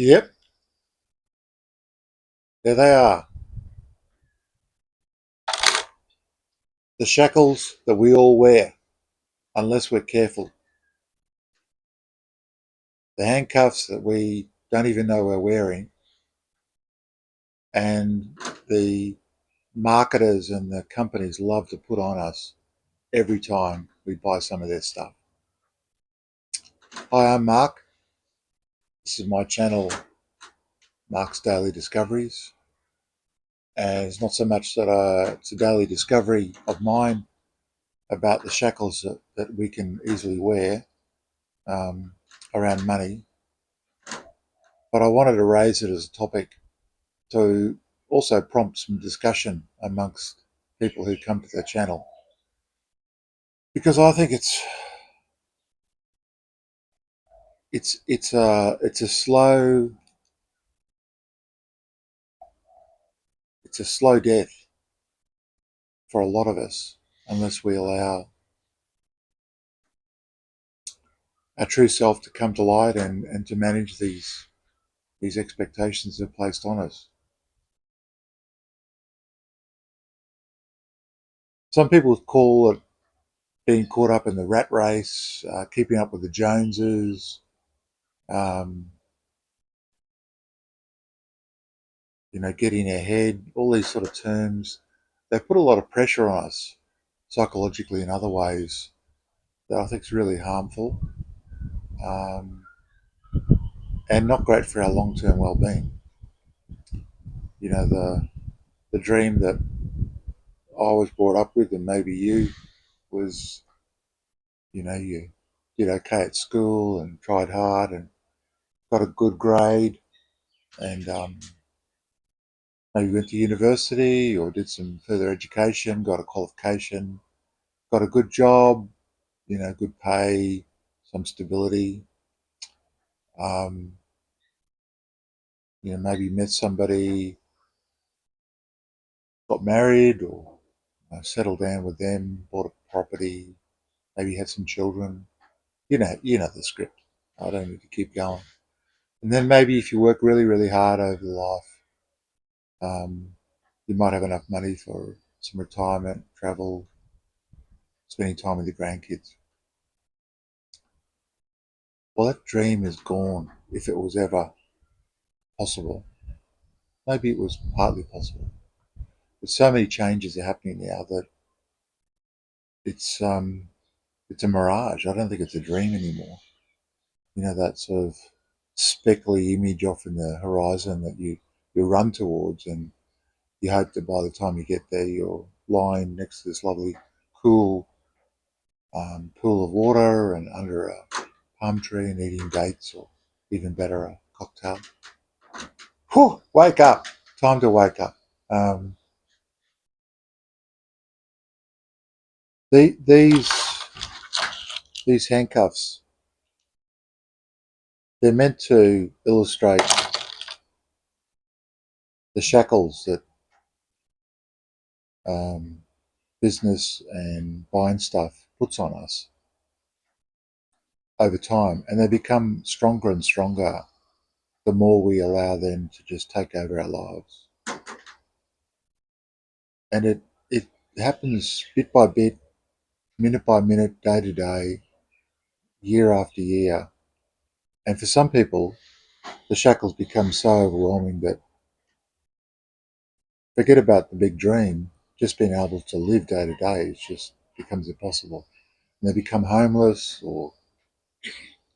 Yep, there they are. The shackles that we all wear, unless we're careful. The handcuffs that we don't even know we're wearing, and the marketers and the companies love to put on us every time we buy some of their stuff. Hi, I'm Mark. This is my channel, Mark's Daily Discoveries. And it's not so much that it's a daily discovery of mine about the shackles that we can easily wear um, around money, but I wanted to raise it as a topic to also prompt some discussion amongst people who come to the channel, because I think it's a slow death for a lot of us unless we allow our true self to come to light and to manage these expectations that are placed on us. Some people call it being caught up in the rat race, keeping up with the Joneses, um, getting ahead, all these sort of terms. They put a lot of pressure on us psychologically in other ways that I think is really harmful, um, and not great for our long-term well-being. The dream that I was brought up with, and maybe you, was you did okay at school and tried hard and got a good grade, and maybe went to university or did some further education, got a qualification, got a good job, good pay, some stability. Um, maybe met somebody, got married, or settled down with them, bought a property, maybe had some children. You know the script. I don't need to keep going. And then maybe if you work really, really hard over life, you might have enough money for some retirement, travel, spending time with your grandkids. Well, that dream is gone if it was ever possible. Maybe it was partly possible. But so many changes are happening now that it's um, it's a mirage. I don't think it's a dream anymore. That sort of speckly image off in the horizon that you run towards, and you hope that by the time you get there, you're lying next to this lovely, cool pool of water and under a palm tree and eating dates, or even better, a cocktail. Whew, wake up! Time to wake up. Um, the, these handcuffs, they're meant to illustrate the shackles that um, business and buying stuff puts on us over time, and they become stronger and stronger the more we allow them to just take over our lives. And it happens bit by bit, minute by minute, day to day, year after year. And for some people, the shackles become so overwhelming that forget about the big dream, just being able to live day to day just becomes impossible. And they become homeless or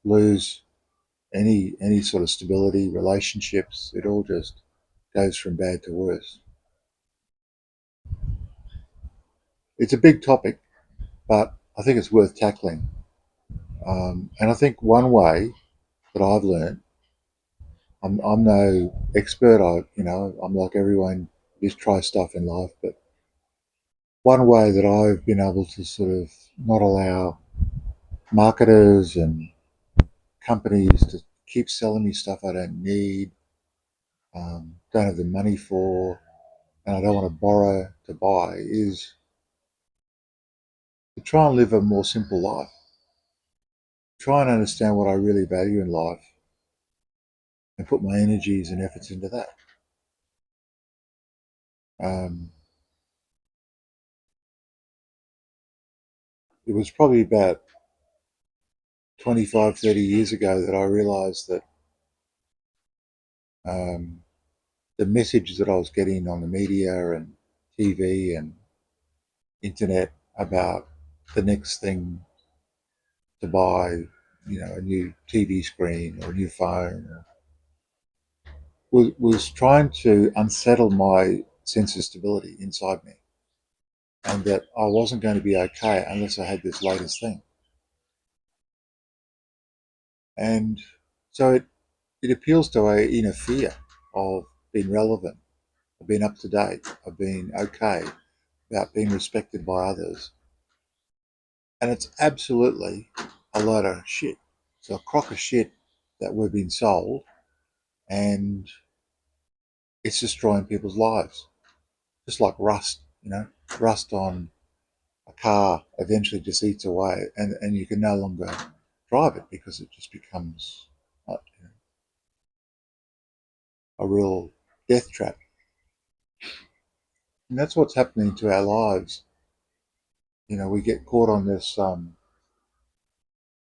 lose any sort of stability, relationships. It all just goes from bad to worse. It's a big topic, but I think it's worth tackling. And I think one way that I've learned, I'm no expert. I'm like everyone, just try stuff in life. But one way that I've been able to sort of not allow marketers and companies to keep selling me stuff I don't need, don't have the money for, and I don't want to borrow to buy, is to try and live a more simple life. Try and understand what I really value in life, and put my energies and efforts into that. Um, it was probably about 25, 30 years ago that I realised that um, the message that I was getting on the media and TV and internet about the next thing to buy, a new TV screen or a new phone, was trying to unsettle my sense of stability inside me, and that I wasn't going to be okay unless I had this latest thing. And so it appeals to a inner fear of being relevant, of being up to date, of being okay, about being respected by others. And it's absolutely a load of shit. It's a crock of shit that we've been sold, and it's destroying people's lives. Just like rust, rust on a car eventually just eats away, and you can no longer drive it because it just becomes a real death trap. And that's what's happening to our lives. We get caught on this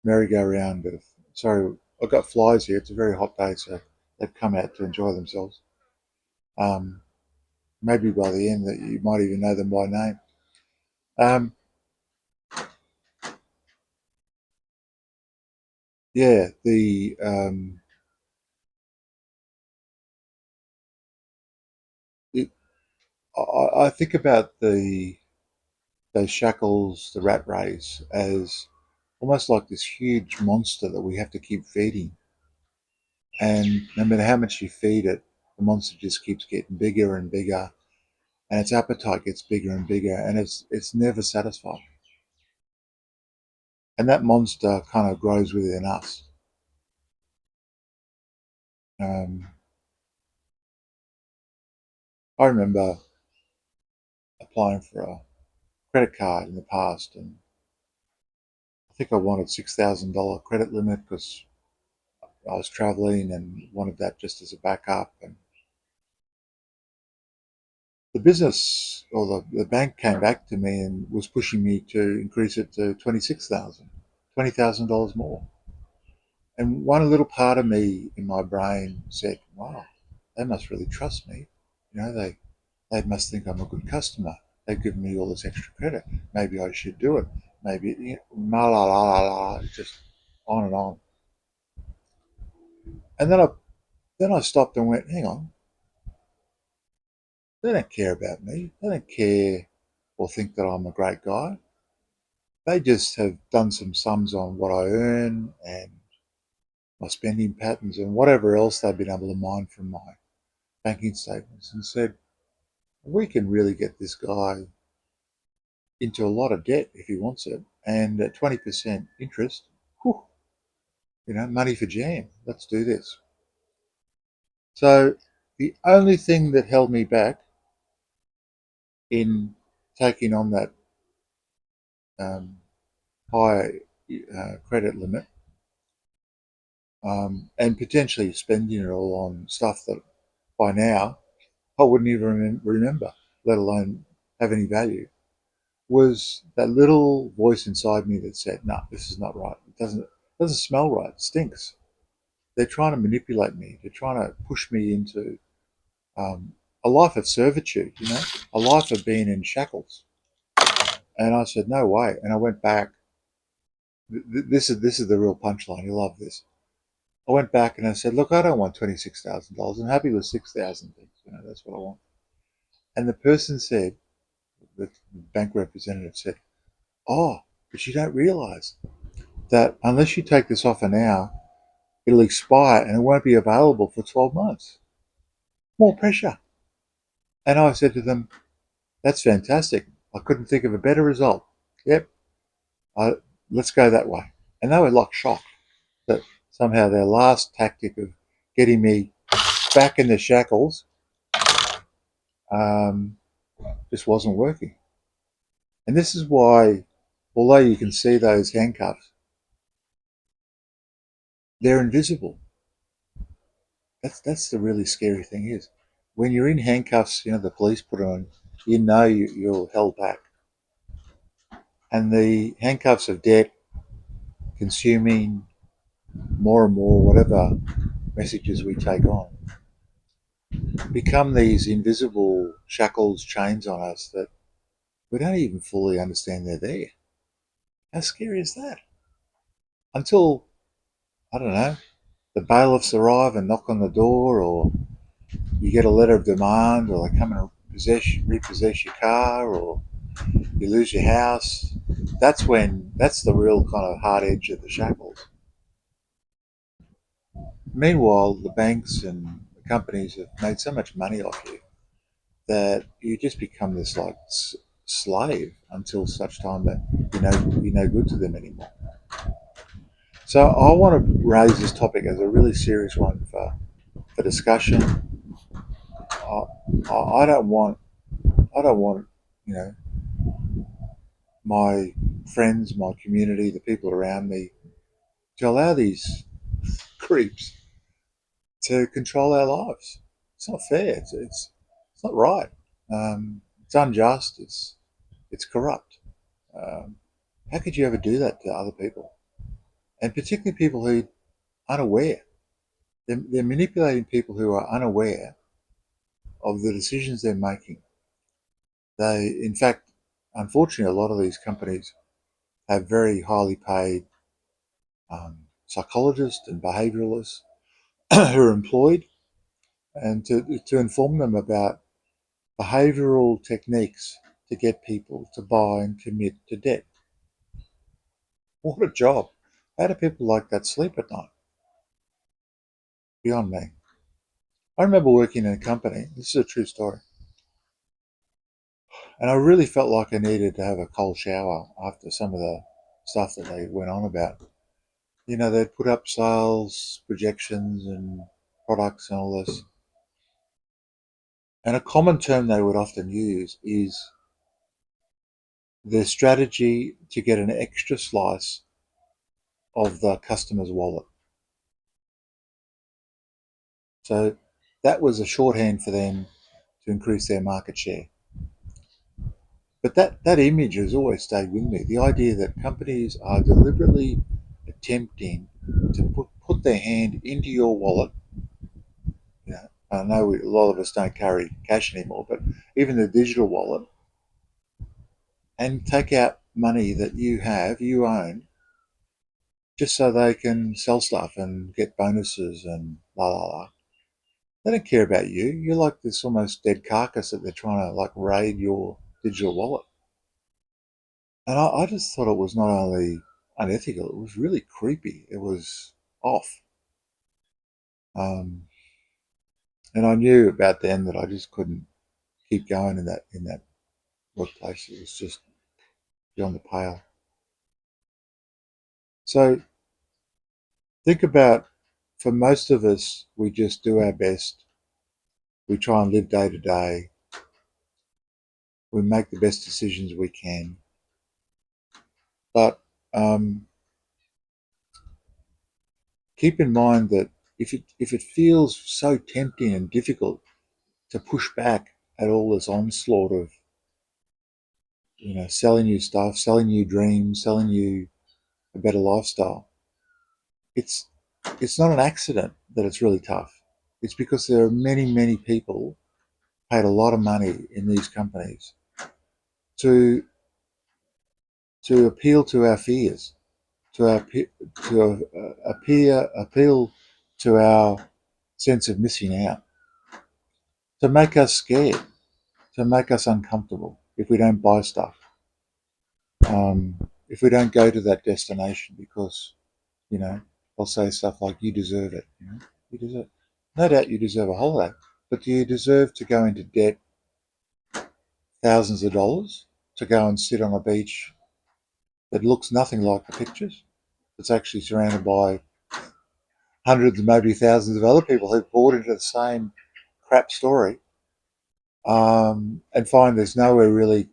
merry-go-round of, sorry, I've got flies here. It's a very hot day, so they've come out to enjoy themselves. Um, Maybe by the end that you might even know them by name. Um, yeah, it, I think about those shackles, the rat race, as almost like this huge monster that we have to keep feeding. And no matter how much you feed it, the monster just keeps getting bigger and bigger, and its appetite gets bigger and bigger, and it's never satisfied. And that monster kind of grows within us. Um, I remember applying for a credit card in the past, and I think I wanted $6,000 credit limit because I was traveling and wanted that just as a backup. And the business or the bank came back to me and was pushing me to increase it to 26,000, $20,000 more. And one little part of me in my brain said, wow, they must really trust me. They must think I'm a good customer. They've given me all this extra credit. Maybe I should do it. Maybe, la la la la la, just on and on. And then I stopped and went, hang on, they don't care about me. They don't care or think that I'm a great guy. They just have done some sums on what I earn and my spending patterns and whatever else they've been able to mine from my banking statements, and said, we can really get this guy into a lot of debt if he wants it. And at 20% interest, whew, money for jam. Let's do this. So the only thing that held me back in taking on that um, high credit limit, and potentially spending it all on stuff that by now I wouldn't even remember, let alone have any value, was that little voice inside me that said, "No, this is not right. It doesn't smell right. It stinks. They're trying to manipulate me. They're trying to push me into um, a life of servitude. A life of being in shackles." And I said, "No way." And I went back. This is the real punchline. You love this. I went back and I said, "Look, I don't want $26,000. I'm happy with 6,000 things. That's what I want." And the person said, the bank representative said, "Oh, but you don't realise that unless you take this offer now, it'll expire and it won't be available for 12 months. More pressure." And I said to them, "That's fantastic. I couldn't think of a better result. Yep, uh, let's go that way." And they were like shocked that somehow their last tactic of getting me back in the shackles um, just wasn't working. And this is why, although you can see those handcuffs, they're invisible. That's the really scary thing is when you're in handcuffs. The police put on. You're held back, and the handcuffs of debt, consuming more and more, whatever messages we take on, become these invisible shackles, chains on us that we don't even fully understand they're there. How scary is that? Until, I don't know, the bailiffs arrive and knock on the door, or you get a letter of demand, or they come and repossess your car, or you lose your house. That's the real kind of hard edge of the shackles. Meanwhile, the banks and the companies have made so much money off you that you just become this like slave until such time that you're no good to them anymore. So I want to raise this topic as a really serious one for discussion. I don't want you know my friends, my community, the people around me to allow these creeps to control our lives. It's not fair. It's not right. It's unjust. It's corrupt. Um, how could you ever do that to other people? And particularly people who aren't aware. They're manipulating people who are unaware of the decisions they're making. In fact, unfortunately, a lot of these companies have very highly paid psychologists and behaviouralists who are employed, and to inform them about behavioural techniques to get people to buy and commit to debt. What a job! How do people like that sleep at night? Beyond me. I remember working in a company. This is a true story. And I really felt like I needed to have a cold shower after some of the stuff that they went on about. They'd put up sales projections and products and all this. And a common term they would often use is their strategy to get an extra slice of the customer's wallet. So that was a shorthand for them to increase their market share. But that image has always stayed with me. The idea that companies are deliberately attempting to put their hand into your wallet. I know a lot of us don't carry cash anymore, but even the digital wallet, and take out money that you own, just so they can sell stuff and get bonuses and la la la. They don't care about you. You're like this almost dead carcass that they're trying to like raid your digital wallet. And I just thought it was not only unethical, it was really creepy. It was off. Um, and I knew about then that I just couldn't keep going in that workplace. It was just beyond the pale. So think about, for most of us, we just do our best. We try and live day to day. We make the best decisions we can. But um, keep in mind that if it feels so tempting and difficult to push back at all this onslaught of selling you stuff, selling you dreams, selling you a better lifestyle, it's it's not an accident that it's really tough. It's because there are many, many people paid a lot of money in these companies to appeal to our fears, to our appeal to our sense of missing out, to make us scared, to make us uncomfortable if we don't buy stuff, if we don't go to that destination, because they'll say stuff like, "You deserve it." You deserve. No doubt you deserve a holiday, but do you deserve to go into debt thousands of dollars to go and sit on a beach that looks nothing like the pictures? It's actually surrounded by hundreds, maybe thousands of other people who've bought into the same crap story, and find there's nowhere really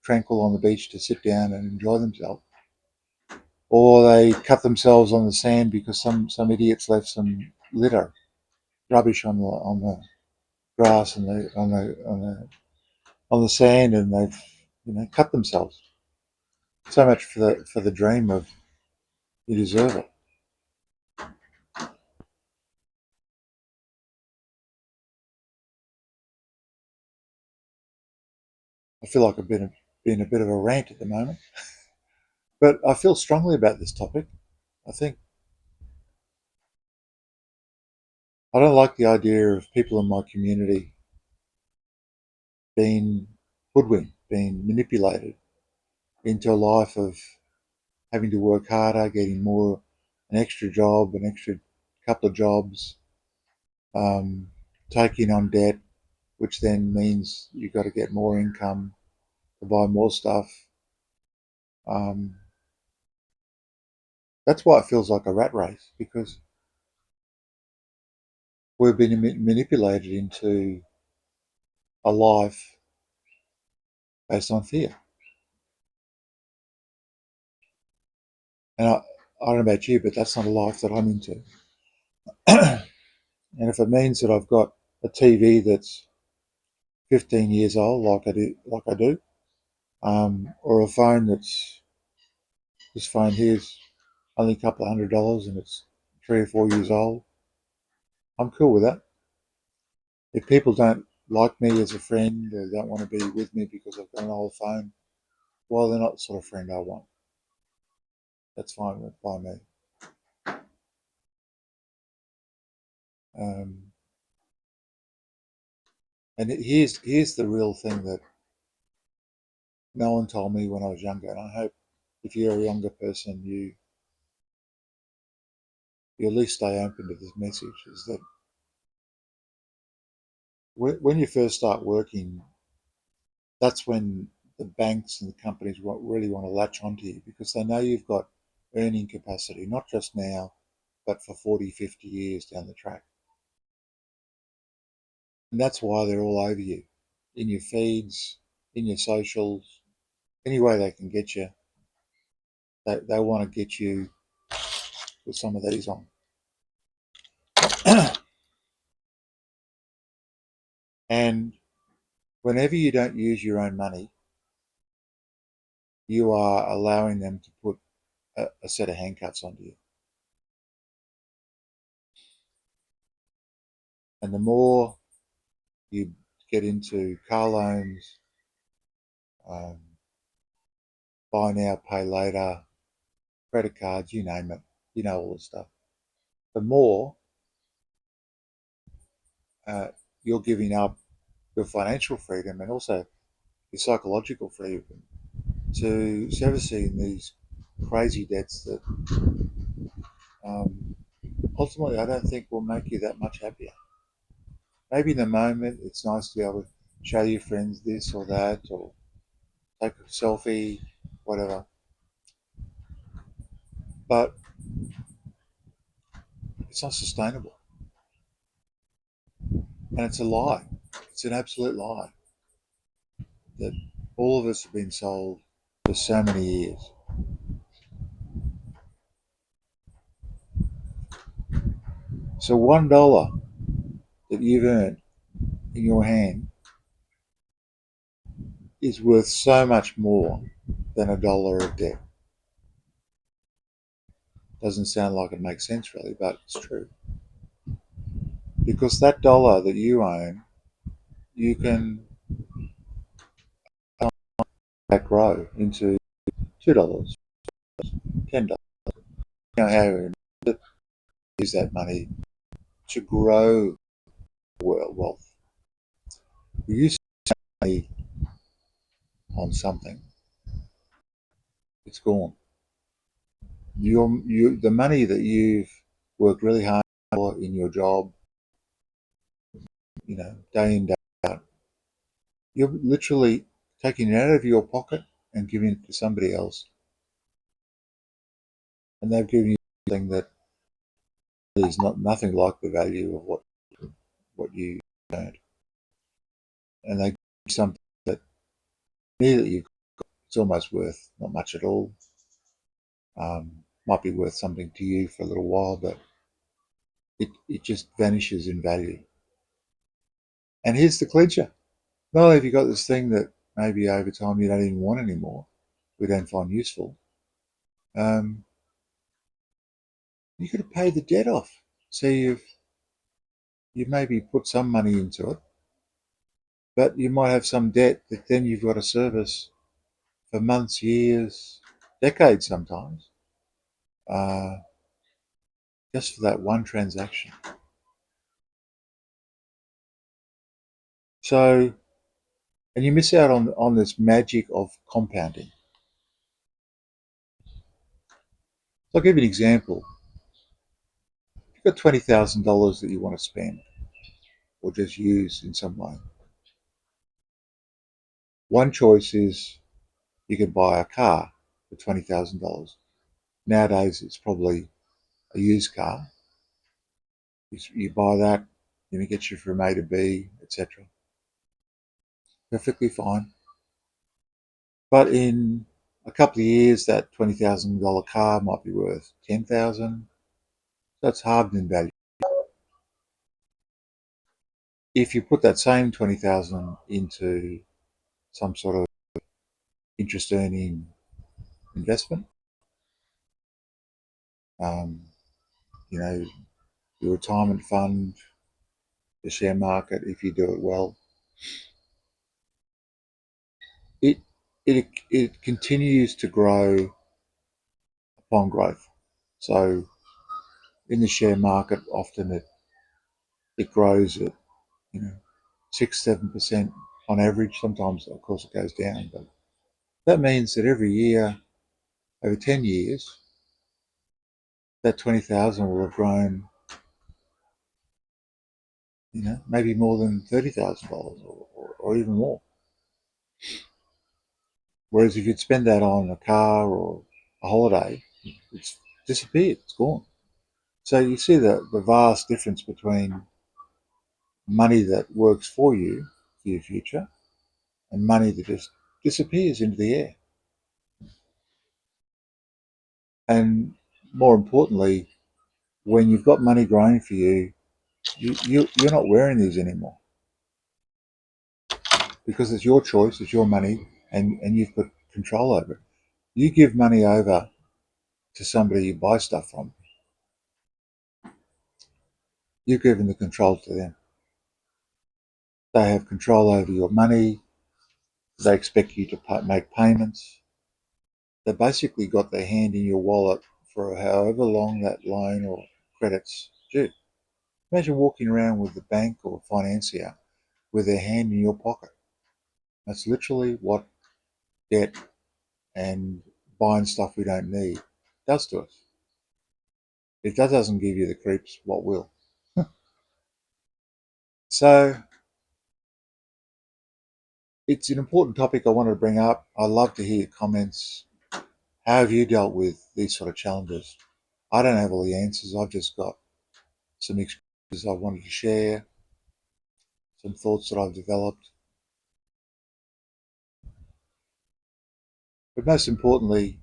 tranquil on the beach to sit down and enjoy themselves. Or they cut themselves on the sand because some idiots left some litter. rubbish on the grass and on the sand, and they've cut themselves. So much for the dream of you deserve it. I feel like I've been a bit of a rant at the moment, but I feel strongly about this topic. I think I don't like the idea of people in my community being hoodwinked, being manipulated into a life of having to work harder, getting more, an extra job, an extra couple of jobs, um, taking on debt, which then means you've got to get more income to buy more stuff. Um, that's why it feels like a rat race, because we've been manipulated into a life based on fear. And I don't know about you, but that's not a life that I'm into. And if it means that I've got a TV that's 15 years old, like I do, or a phone that's this phone here's only a couple of $100 and it's 3 or 4 years old, I'm cool with that. If people don't like me as a friend or don't want to be with me because I've got an old phone, well, they're not the sort of friend I want. That's fine by me. Um, and here's the real thing that no one told me when I was younger, and I hope if you're a younger person, you at least stay open to this message: is that when you first start working, that's when the banks and the companies really want to latch onto you because they know you've got earning capacity, not just now, but for 40, 50 years down the track. And that's why they're all over you, in your feeds, in your socials, any way they can get you. They want to get you with some of these on. And whenever you don't use your own money, you are allowing them to put a set of handcuffs onto you. And the more you get into car loans, um, buy now, pay later, credit cards, you name it, all the stuff, the more uh, you're giving up your financial freedom and also your psychological freedom to servicing these crazy debts that um, ultimately I don't think will make you that much happier. Maybe in the moment it's nice to be able to show your friends this or that or take a selfie, whatever. But it's not sustainable. And it's a lie. It's an absolute lie that all of us have been sold for so many years. So $1 that you've earned in your hand is worth so much more than $1 of debt. Doesn't sound like it makes sense really, but it's true. Because that dollar that you own, you can grow into $2, $10. You know how you use that money to grow wealth. You use money on something, it's gone. The money that you've worked really hard for in your job, day in day out, you're literally taking it out of your pocket and giving it to somebody else, and they've given you something that is not nothing like the value of what you earned, and they give you something that immediately it's almost worth not much at all. Might be worth something to you for a little while, but it just vanishes in value. And here's the clincher. Not only have you got this thing that maybe over time you don't even want anymore, we don't find useful, um, you got to pay the debt off. So you've maybe put some money into it, but you might have some debt that then you've got to service for months, years, decades sometimes, uh, just for that one transaction. So, and you miss out on this magic of compounding. So I'll give you an example. If you've got $20,000 that you want to spend or just use in some way, one choice is you can buy a car for $20,000. Nowadays, it's probably a used car. You buy that, it gets you from A to B, etc. Perfectly fine. But in a couple of years, that $20,000 car might be worth 10,000. That's hardened in value. If you put that same 20,000 into some sort of interest earning investment, um, you know, your retirement fund, the share market, if you do it well, it it continues to grow upon growth. So in the share market, often it grows at, you know, 6-7% on average. Sometimes, of course, it goes down, but that means that every year, over 10 years, that 20,000 will have grown, maybe more than $30,000 or even more. Whereas if you'd spend that on a car or a holiday, it's disappeared, it's gone. So you see the vast difference between money that works for your future, and money that just disappears into the air. And more importantly, when you've got money growing for you, you're not wearing these anymore because it's your choice, it's your money, and you've got control over it. You give money over to somebody you buy stuff from, you're giving the control to them. They have control over your money. They expect you to make payments. They basically got their hand in your wallet for however long that loan or credit's due. Imagine walking around with the bank or financier with their hand in your pocket. That's literally what debt and buying stuff we don't need does to us. If that doesn't give you the creeps, what will? So it's an important topic I wanted to bring up. I'd love to hear your comments. How have you dealt with these sort of challenges? I don't have all the answers. I've just got some experiences I wanted to share, some thoughts that I've developed. But most importantly,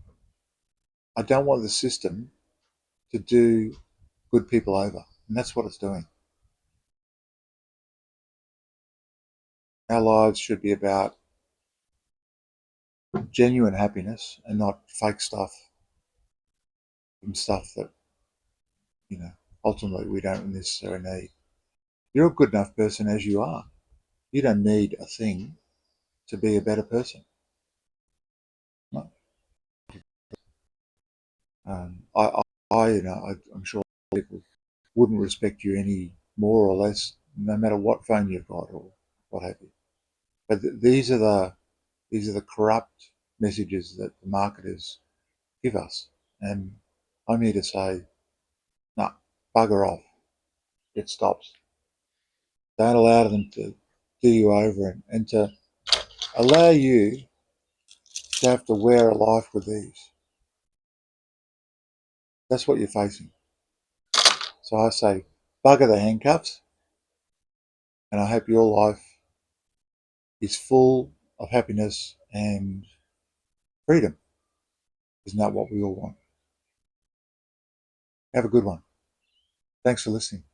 I don't want the system to do good people over. And that's what it's doing. Our lives should be about genuine happiness and not fake stuff and stuff that, you know, ultimately we don't necessarily need. You're a good enough person as you are. You don't need a thing to be a better person. No. I'm sure people wouldn't respect you any more or less, no matter what phone you've got or what have you. But these are the corrupt messages that the marketers give us, and I'm here to say, no, bugger off. It stops. Don't allow them to do you over and to allow you to have to wear a life with these. That's what you're facing. So I say, bugger the handcuffs, and I hope your life is full of happiness and freedom. Isn't that what we all want? Have a good one. Thanks for listening.